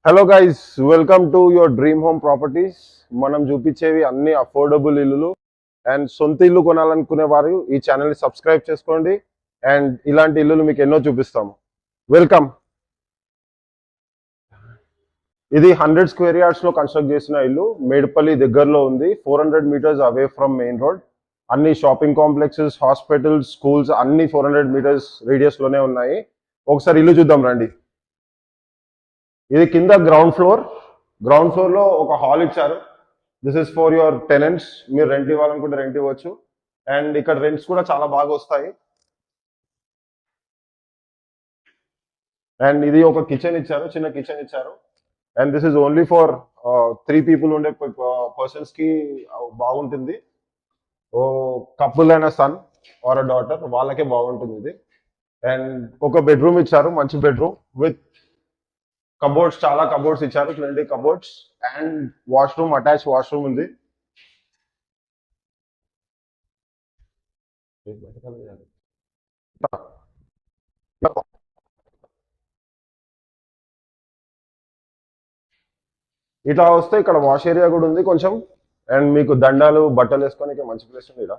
Hello guys, welcome to your dream home properties. మనం చూపించేవి అన్ని affordable ఇల్లులు అండ్ సొంత ఇల్లు కొనాలనుకునే వారు ఈ ఛానల్ని సబ్స్క్రైబ్ చేసుకోండి. అండ్ ఇలాంటి ఇల్లులు మీకు ఎన్నో చూపిస్తాము. వెల్కమ్. ఇది 100 స్క్వేర్ యార్డ్స్ లో కన్స్ట్రక్ట్ చేసిన ఇల్లు. మేడ్పల్లి దగ్గరలో ఉంది, 400 meters away from main road. అన్ని షాపింగ్ కాంప్లెక్సెస్, హాస్పిటల్స్, స్కూల్స్ అన్ని 400 మీటర్స్ రేడియస్ లోనే ఉన్నాయి. ఒకసారి ఇల్లు చూద్దాం రండి. ఇది కింద గ్రౌండ్ ఫ్లోర్ లో ఒక హాల్ ఇచ్చారు. This is for your tenants. మీరు రెంట్ ఇవ్వాలనుకుంటే రెంట్ ఇవ్వచ్చు. అండ్ ఇక్కడ రెంట్స్ కూడా చాలా బాగా వస్తాయి. అండ్ ఇది ఒక కిచెన్ ఇచ్చారు, చిన్న కిచెన్ ఇచ్చారు. And this is only for 3 people ఉండే పర్సన్స్ కి బాగుంటుంది. ఓ కపుల్ అయిన సన్ ఆర్ డాటర్ వాళ్ళకే బాగుంటుంది ఇది. అండ్ ఒక బెడ్రూమ్ ఇచ్చారు, మంచి బెడ్రూమ్ విత్ కబోర్డ్స్, చాలా కబోర్డ్స్ ఇచ్చారు, 20 cupboards. And washroom, attach washroom ఉంది. ఇట్లా వస్తే ఇక్కడ వాష్ ఏరియా కూడా ఉంది కొంచెం. అండ్ మీకు దండాలు, బట్టలు వేసుకోనికి మంచి ప్లేస్ ఉంది ఇక్కడ.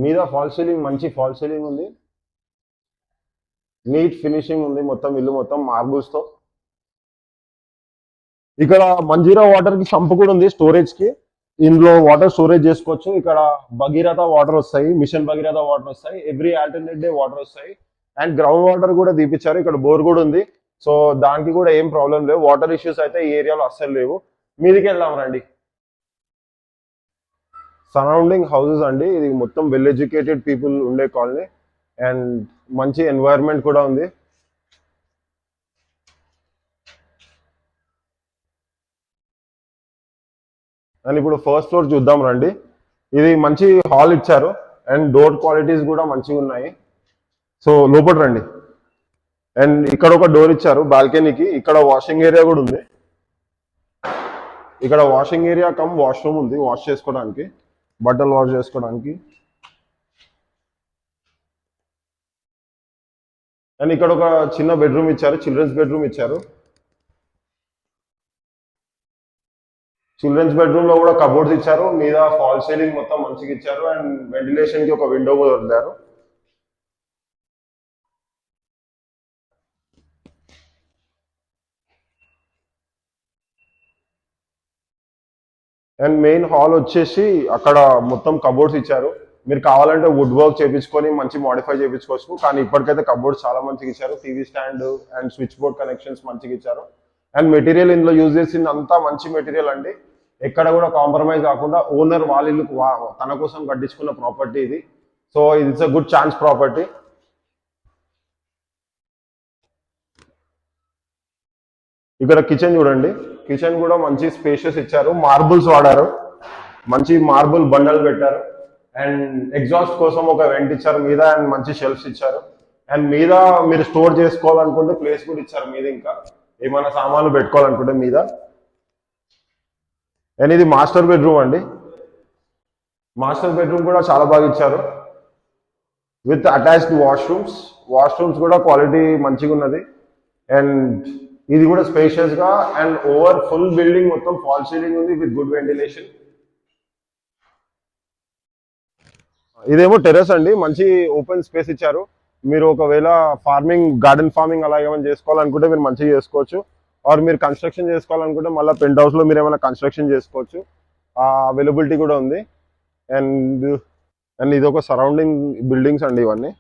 మీద ఫాల్ సీలింగ్, మంచి ఫాల్ సీలింగ్ ఉంది. నీట్ ఫినిషింగ్ ఉంది, మొత్తం ఇల్లు మొత్తం మార్బుల్స్ తో. ఇక్కడ మంజీరా వాటర్ కి సంప్ కూడా ఉంది స్టోరేజ్ కి. ఇందులో వాటర్ స్టోరేజ్ చేసుకోవచ్చు. ఇక్కడ భగీరథ వాటర్ వస్తాయి, మిషన్ భగీరథ వాటర్ వస్తాయి, ఎవ్రీ ఆల్టర్నేట్ డే వాటర్ వస్తాయి. అండ్ గ్రౌండ్ వాటర్ కూడా తీపిచ్చారు. ఇక్కడ బోర్ కూడా ఉంది. సో దానికి కూడా ఏం ప్రాబ్లం లేవు. వాటర్ ఇష్యూస్ అయితే ఈ ఏరియాలో అస్సలు లేవు. మీదికి వెళ్దాం రండి. సరౌండింగ్ హౌసెస్ అండి. ఇది మొత్తం వెల్ ఎడ్యుకేటెడ్ పీపుల్ ఉండే కాలనీ. అండ్ మంచి ఎన్వైరన్మెంట్ కూడా ఉంది. అండ్ ఇప్పుడు ఫస్ట్ ఫ్లోర్ చూద్దాం రండి. ఇది మంచి హాల్ ఇచ్చారు. అండ్ డోర్ క్వాలిటీస్ కూడా మంచిగా ఉన్నాయి. సో లోపల రండి. అండ్ ఇక్కడ ఒక డోర్ ఇచ్చారు బాల్కనీకి. ఇక్కడ వాషింగ్ ఏరియా కూడా ఉంది. ఇక్కడ వాషింగ్ ఏరియా కమ్ వాష్రూమ్ ఉంది, వాష్ చేసుకోవడానికి, బట్టలు వాష్ చేసుకోవడానికి. అండ్ ఇక్కడ ఒక చిన్న బెడ్రూమ్ ఇచ్చారు, చిల్డ్రన్స్ బెడ్రూమ్ ఇచ్చారు. చిల్డ్రన్స్ బెడ్రూమ్ లో కూడా కబోర్డ్స్ ఇచ్చారు. మీద ఫాల్ సీలింగ్ మొత్తం మంచిగా ఇచ్చారు. అండ్ వెంటిలేషన్ కి ఒక విండో కూడా వదిలారు. అండ్ మెయిన్ హాల్ వచ్చేసి అక్కడ మొత్తం కబోర్డ్స్ ఇచ్చారు. మీరు కావాలంటే వుడ్ వర్క్ చేయించుకొని మంచి మోడిఫై చేయించుకోవచ్చు. కానీ ఇప్పటికైతే కబోర్డ్స్ చాలా మంచిగా ఇచ్చారు. TV stand and switch board connections మంచిగా ఇచ్చారు. అండ్ మెటీరియల్ ఇందులో యూజ్ చేసింది అంతా మంచి మెటీరియల్ అండి. ఎక్కడ కూడా కాంప్రమైజ్ కాకుండా ఓనర్ వాళ్ళ ఇల్లు తన కోసం కట్టించుకున్న ప్రాపర్టీ ఇది. So it's a good chance property. ఇక్కడ కిచెన్ చూడండి. కిచెన్ కూడా మంచి స్పేషియస్ ఇచ్చారు. మార్బుల్స్ వాడారు, మంచి మార్బుల్ బండలు పెట్టారు. అండ్ ఎగ్జాస్ట్ కోసం ఒక వెంట్ ఇచ్చారు మీద. అండ్ మంచి షెల్ఫ్స్ ఇచ్చారు. అండ్ మీద మీరు స్టోర్ చేసుకోవాలనుకుంటే ప్లేస్ కూడా ఇచ్చారు మీద. ఇంకా ఏమైనా సామాన్లు పెట్టుకోవాలనుకుంటే మీద. అండ్ ఇది మాస్టర్ బెడ్రూమ్ అండి. మాస్టర్ బెడ్రూమ్ కూడా చాలా బాగా ఇచ్చారు విత్ అటాచ్డ్ వాష్రూమ్స్. వాష్రూమ్స్ కూడా క్వాలిటీ మంచిగా ఉన్నది. అండ్ ఇది కూడా స్పేషియస్ గా. అండ్ ఓవర్ ఫుల్ బిల్డింగ్ మొత్తం ఫాల్ సీలింగ్ ఉంది విత్ గుడ్ వెంటిలేషన్. ఇదేమో టెర్రస్ అండి. మంచి ఓపెన్ స్పేస్ ఇచ్చారు. మీరు ఒకవేళ ఫార్మింగ్, గార్డెన్ ఫార్మింగ్ అలా ఏమైనా చేసుకోవాలనుకుంటే మీరు మంచిగా చేసుకోవచ్చు. ఆర్ మీరు కన్స్ట్రక్షన్ చేసుకోవాలనుకుంటే మళ్ళీ పెంట్ హౌస్ లో మీరు ఏమైనా కన్స్ట్రక్షన్ చేసుకోవచ్చు. అవైలబిలిటీ కూడా ఉంది. అండ్ అండ్ ఇది ఒక సరౌండింగ్ బిల్డింగ్స్ అండి ఇవన్నీ.